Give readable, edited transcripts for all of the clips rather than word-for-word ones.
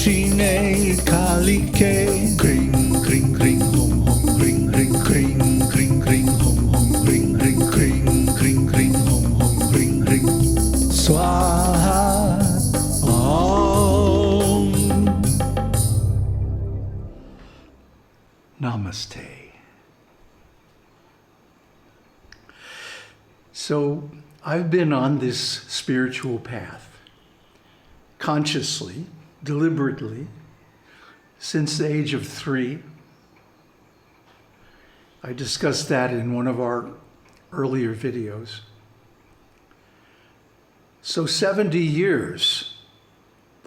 Dakshine Kalike. Kring, kring, kring, hom, hom, kring, kring, kring, kring, kring, hom, hom, kring, kring, kring, kring, kring, hom, hom, kring, kring. Swaha. Om. Namaste. So, I've been on this spiritual path, consciously, deliberately, since the age of 3. I discussed that in one of our earlier videos. So 70 years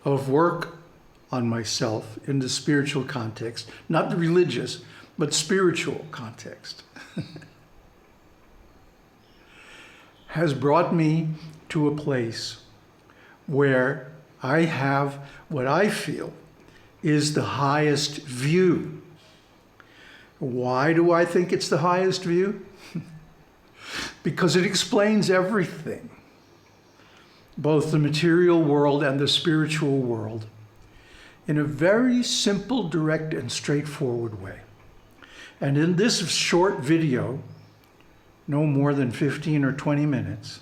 of work on myself in the spiritual context, not the religious, but spiritual context, has brought me to a place where I have what I feel is the highest view. Why do I think it's the highest view? Because it explains everything, both the material world and the spiritual world, in a very simple, direct, and straightforward way. And in this short video, no more than 15 or 20 minutes,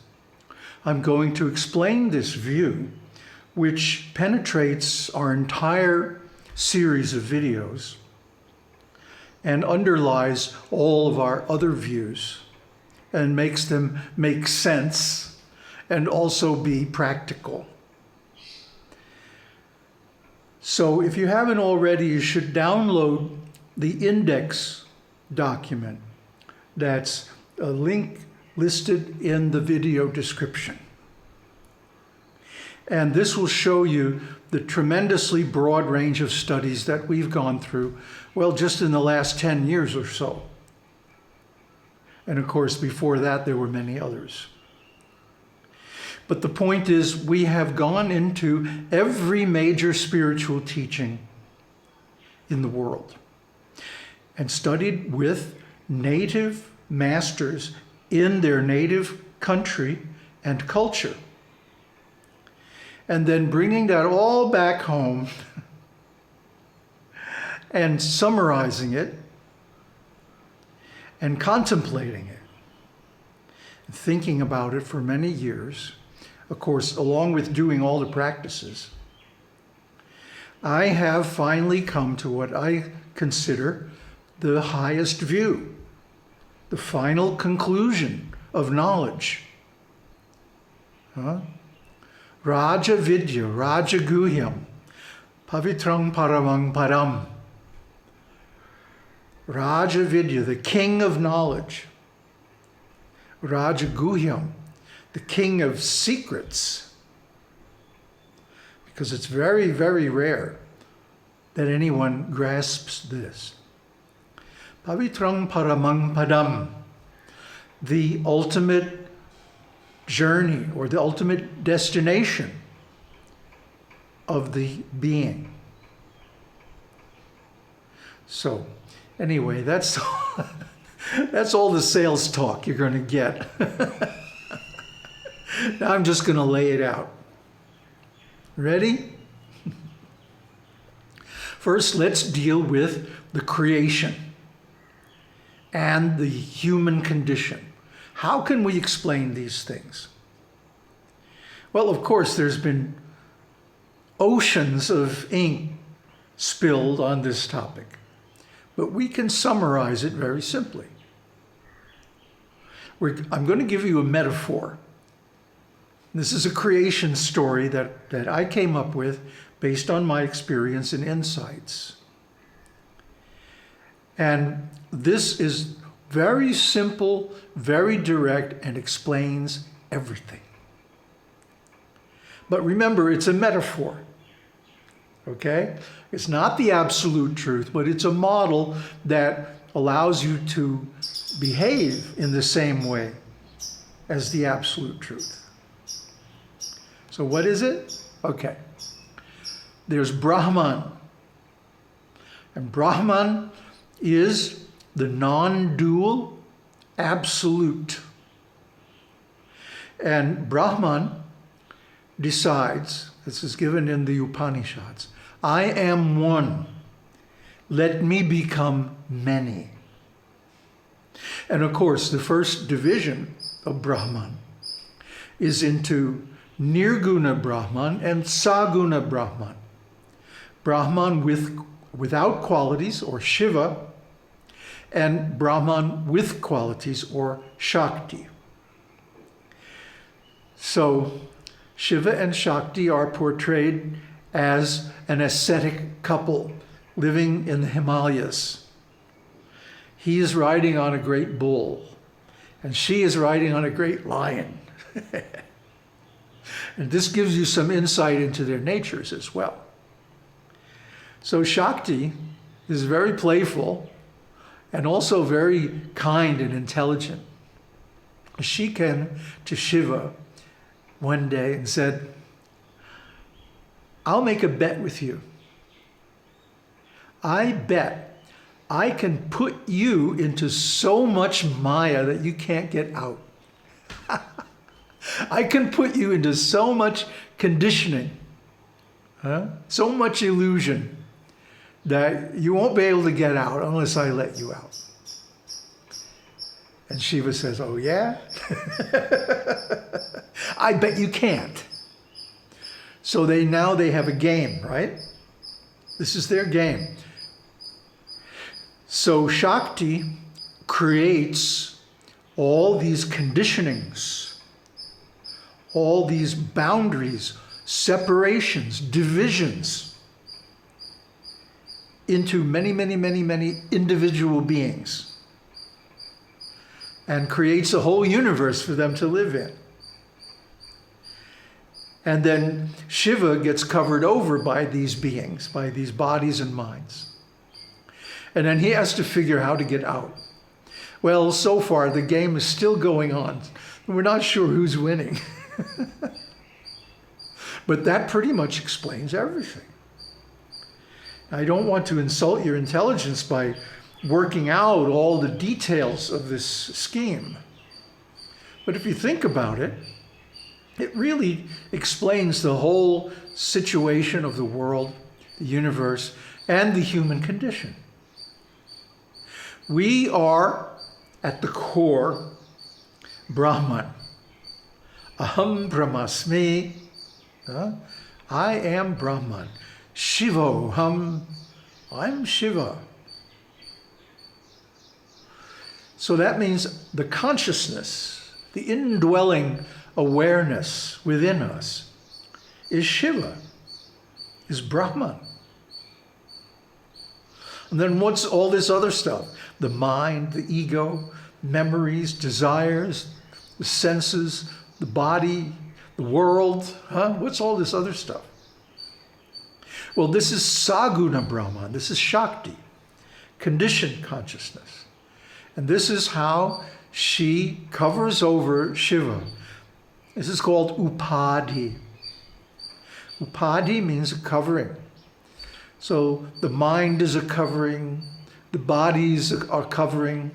I'm going to explain this view, which penetrates our entire series of videos and underlies all of our other views and makes them make sense and also be practical. So if you haven't already, you should download the index document. That's a link listed in the video description. And this will show you the tremendously broad range of studies that we've gone through, well, just in the last 10 years or so. And of course, before that, there were many others. But the point is, we have gone into every major spiritual teaching in the world and studied with native masters in their native country and culture. And then bringing that all back home and summarizing it and contemplating it, and thinking about it for many years, of course, along with doing all the practices, I have finally come to what I consider the highest view, the final conclusion of knowledge. Raja Vidya, Raja Guhyam, Pavitrang Paramang Param. Raja Vidya, the king of knowledge. Raja Guhyam, the king of secrets. Because it's very, very rare that anyone grasps this. Pavitrang Paramang Padam, the ultimate journey or the ultimate destination of the being. So anyway, that's all the sales talk you're going to get. Now I'm just going to lay it out. Ready? First, let's deal with the creation and the human condition. How can we explain these things? Well, of course, there's been oceans of ink spilled on this topic, but we can summarize it very simply. I'm going to give you a metaphor. This is a creation story that I came up with based on my experience and insights. And this is very simple, very direct, and explains everything. But remember, it's a metaphor, okay? It's not the absolute truth, but it's a model that allows you to behave in the same way as the absolute truth. So what is it? Okay. There's Brahman. And Brahman is the non-dual absolute. And Brahman decides, this is given in the Upanishads, I am one, let me become many. And of course, the first division of Brahman is into Nirguna Brahman and Saguna Brahman. Brahman without qualities, or Shiva, and Brahman with qualities, or Shakti. So Shiva and Shakti are portrayed as an ascetic couple living in the Himalayas. He is riding on a great bull, and she is riding on a great lion. And this gives you some insight into their natures as well. So Shakti is very playful and also very kind and intelligent. She came to Shiva one day and said, I'll make a bet with you. I bet I can put you into so much Maya that you can't get out. I can put you into so much conditioning, so much illusion, that you won't be able to get out unless I let you out. And Shiva says, oh yeah? I bet you can't. So now they have a game, right? This is their game. So Shakti creates all these conditionings, all these boundaries, separations, divisions into many, many, many, many individual beings, and creates a whole universe for them to live in. And then Shiva gets covered over by these beings, by these bodies and minds. And then he has to figure out how to get out. Well, so far the game is still going on. We're not sure who's winning. But that pretty much explains everything. I don't want to insult your intelligence by working out all the details of this scheme. But if you think about it, it really explains the whole situation of the world, the universe, and the human condition. We are, at the core, Brahman. Aham Brahmasmi. I am Brahman. Shivoham. I'm Shiva. So that means the consciousness, the indwelling awareness within us is Shiva, is Brahman. And then what's all this other stuff? The mind, the ego, memories, desires, the senses, the body, the world. What's all this other stuff? Well, this is Saguna Brahman. This is Shakti, conditioned consciousness. And this is how she covers over Shiva. This is called Upadhi. Upadhi means a covering. So the mind is a covering, the bodies are covering.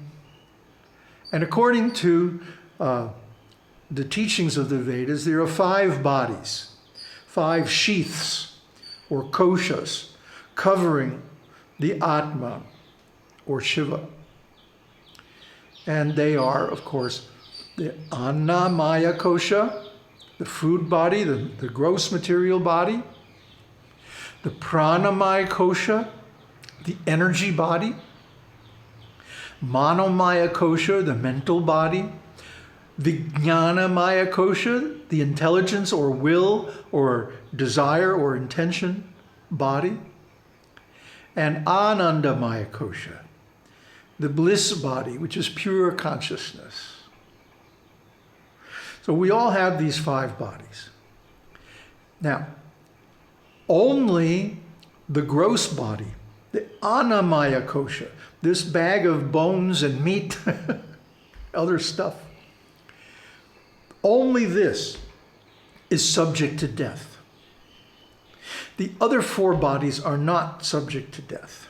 And according to the teachings of the Vedas, there are 5 bodies, 5 sheaths or koshas covering the Atma or Shiva. And they are, of course, the Annamaya kosha, the food body, the gross material body, the Pranamaya kosha, the energy body, Manomaya kosha, the mental body, the Jñāna-maya kosha, the intelligence or will or desire or intention body, and Anandamaya kosha, the bliss body, which is pure consciousness. So we all have these 5 bodies. Now, only the gross body, the Annamaya kosha, this bag of bones and meat, other stuff, only this is subject to death. The other 4 bodies are not subject to death.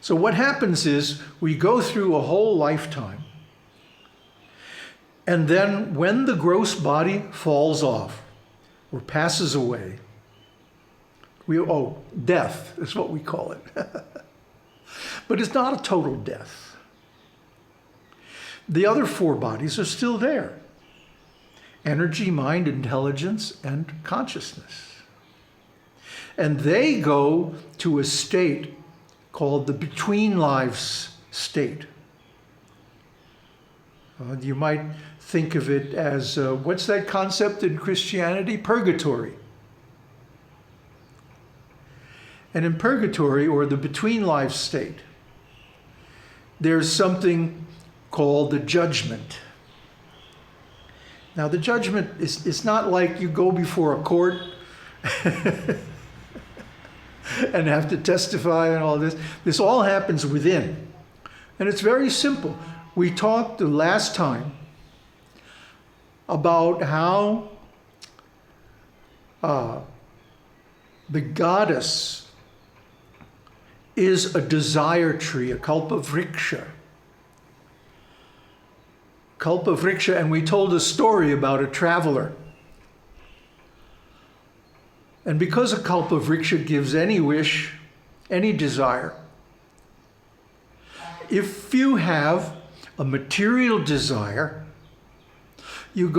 So what happens is we go through a whole lifetime, And then when the gross body falls off or passes away, death is what we call it. But it's not a total death. The other four bodies are still there. Energy, mind, intelligence, and consciousness. And they go to a state called the between lives state. You might think of it as, what's that concept in Christianity? Purgatory. And in purgatory, or the between lives state, there's something called the judgment. Now, the judgment is not like you go before a court and have to testify and all this. This all happens within. And it's very simple. We talked the last time about how the goddess is a desire tree, a kalpa-vriksha. Kalpa-vriksha, and we told a story about a traveler. And because a kalpa-vriksha gives any wish, any desire, if you have a material desire, you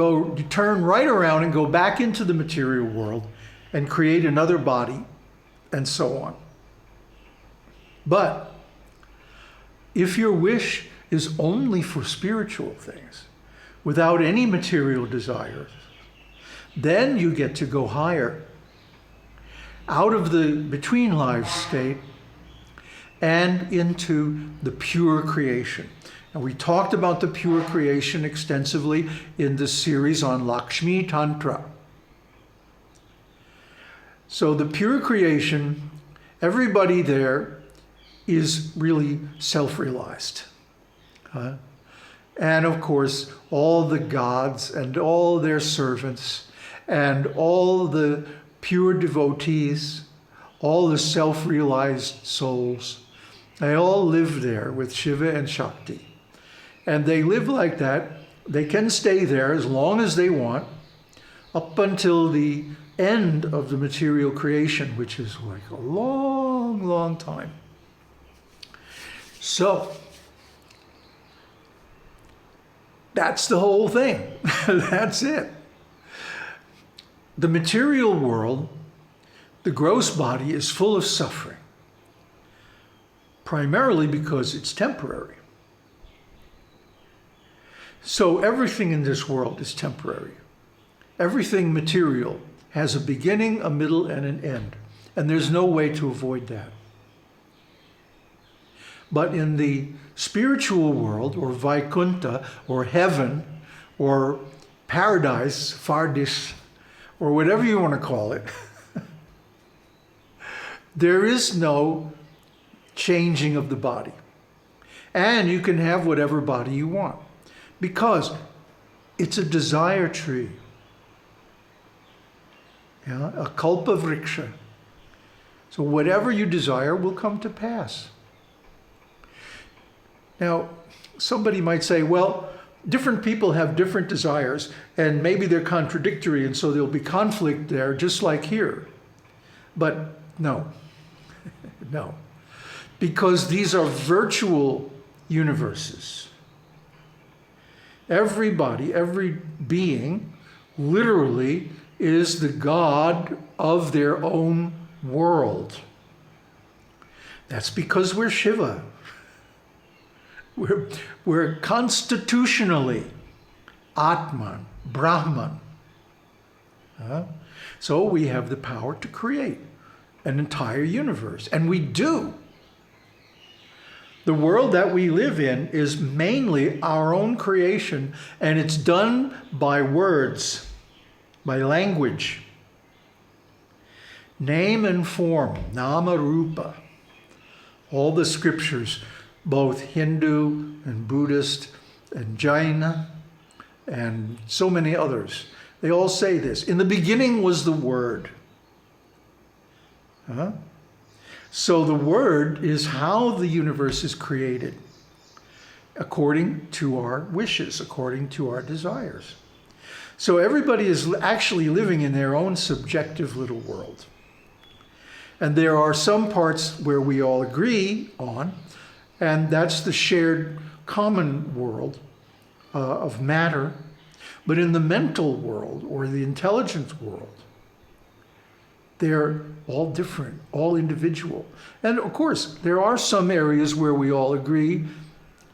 turn right around and go back into the material world and create another body, and so on. But if your wish is only for spiritual things, without any material desires, then you get to go higher, out of the between lives state and into the pure creation. And we talked about the pure creation extensively in the series on Lakshmi Tantra. So the pure creation, everybody there is really self-realized. And of course, all the gods and all their servants and all the pure devotees, all the self-realized souls, they all live there with Shiva and Shakti. And they live like that. They can stay there as long as they want, up until the end of the material creation, which is like a long, long time. So, that's the whole thing. That's it. The material world, the gross body, is full of suffering, primarily because it's temporary. So everything in this world is temporary. Everything material has a beginning, a middle, and an end. And there's no way to avoid that. But in the spiritual world, or Vaikuntha, or heaven, or paradise, Fardis, or whatever you want to call it, there is no changing of the body. And you can have whatever body you want, because it's a desire tree. Yeah, a kalpa-vriksha. So whatever you desire will come to pass. Now, somebody might say, well, different people have different desires, and maybe they're contradictory, and so there'll be conflict there, just like here. But no, no. Because these are virtual universes. Everybody, every being, literally is the god of their own world. That's because we're Shiva. We're constitutionally Atman, Brahman. So we have the power to create an entire universe, and we do. The world that we live in is mainly our own creation, and it's done by words, by language. Name and form, nama rupa. All the scriptures, both Hindu and Buddhist and Jaina and so many others, they all say this. In the beginning was the Word. So the Word is how the universe is created. according to our wishes, according to our desires. So everybody is actually living in their own subjective little world. And there are some parts where we all agree on, and that's the shared common world of matter. But in the mental world or the intelligent world, they're all different, all individual. And of course, there are some areas where we all agree,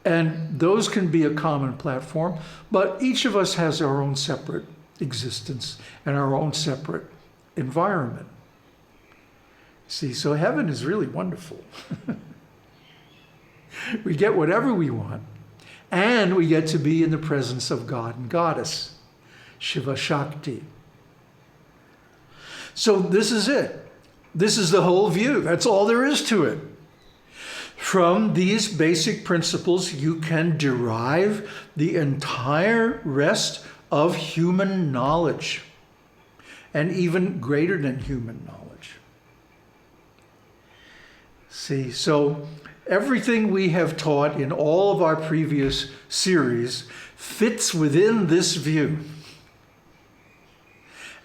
and those can be a common platform, but each of us has our own separate existence and our own separate environment. See, so heaven is really wonderful. We get whatever we want, and we get to be in the presence of God and Goddess, Shiva Shakti. So this is it. This is the whole view. That's all there is to it. From these basic principles, you can derive the entire rest of human knowledge, and even greater than human knowledge. See, so everything we have taught in all of our previous series fits within this view.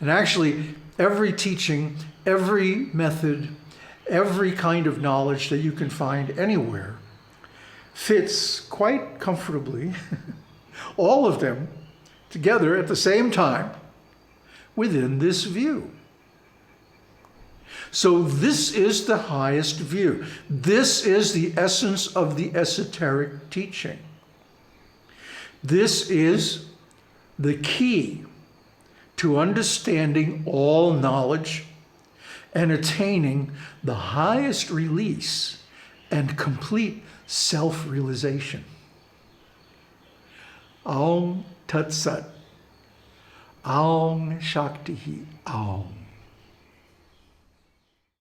And actually, every teaching, every method, every kind of knowledge that you can find anywhere fits quite comfortably, all of them together at the same time, within this view. So this is the highest view. This is the essence of the esoteric teaching. This is the key to understanding all knowledge and attaining the highest release and complete self-realization. Aum Tat Sat. Aum Shakti Aum.